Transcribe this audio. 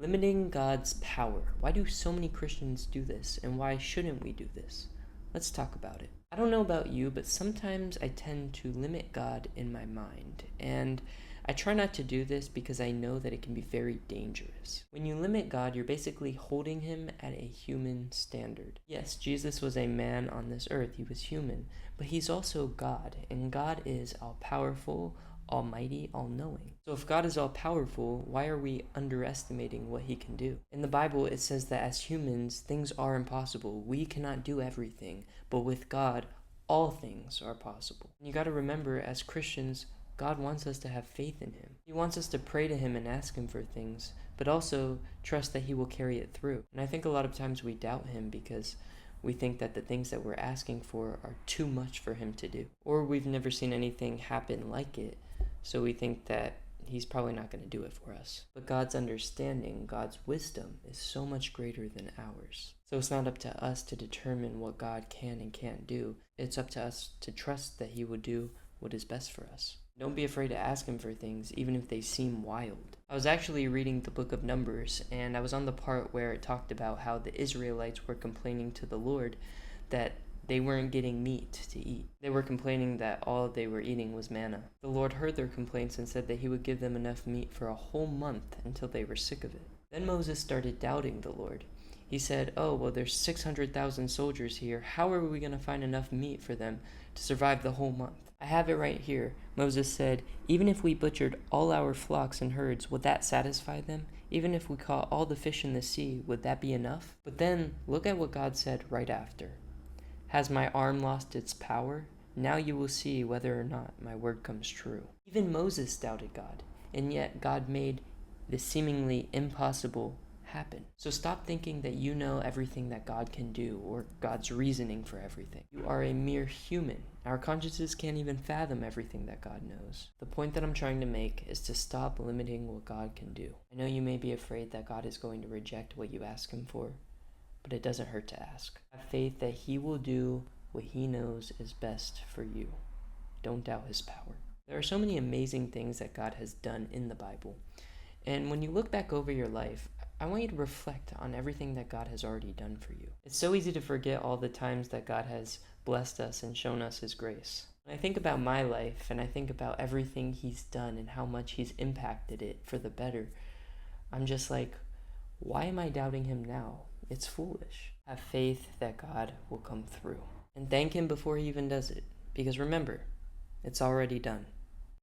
Limiting God's power. Why do so many Christians do this, and why shouldn't we do this? Let's talk about it. I don't know about you, but sometimes I tend to limit God in my mind, and I try not to do this because I know that it can be very dangerous. When you limit God, you're basically holding him at a human standard. Yes, Jesus was a man on this earth, he was human, but he's also God, and God is all powerful, almighty, all-knowing. So if God is all-powerful, why are we underestimating what he can do? In the Bible, it says that as humans, things are impossible. We cannot do everything, but with God, all things are possible. And you got to remember, as Christians, God wants us to have faith in him. He wants us to pray to him and ask him for things, but also trust that he will carry it through. And I think a lot of times we doubt him because we think that the things that we're asking for are too much for him to do. Or we've never seen anything happen like it, so we think that he's probably not going to do it for us. But God's understanding, God's wisdom is so much greater than ours. So it's not up to us to determine what God can and can't do. It's up to us to trust that he will do what is best for us. Don't be afraid to ask him for things, even if they seem wild. I was actually reading the book of Numbers, and I was on the part where it talked about how the Israelites were complaining to the Lord that they weren't getting meat to eat. They were complaining that all they were eating was manna. The Lord heard their complaints and said that he would give them enough meat for a whole month until they were sick of it. Then Moses started doubting the Lord. He said, "Oh, well, there's 600,000 soldiers here. How are we going to find enough meat for them to survive the whole month?" I have it right here. Moses said, "Even if we butchered all our flocks and herds, would that satisfy them? Even if we caught all the fish in the sea, would that be enough?" But then, look at what God said right after. "Has my arm lost its power? Now you will see whether or not my word comes true." Even Moses doubted God, and yet God made the seemingly impossible happen. So stop thinking that you know everything that God can do or God's reasoning for everything. You are a mere human. Our consciences can't even fathom everything that God knows. The point that I'm trying to make is to stop limiting what God can do. I know you may be afraid that God is going to reject what you ask him for, but it doesn't hurt to ask. Have faith that he will do what he knows is best for you. Don't doubt his power. There are so many amazing things that God has done in the Bible. And when you look back over your life, I want you to reflect on everything that God has already done for you. It's so easy to forget all the times that God has blessed us and shown us his grace. When I think about my life and I think about everything he's done and how much he's impacted it for the better, I'm just like, why am I doubting him now? It's foolish. Have faith that God will come through. And thank him before he even does it. Because remember, it's already done.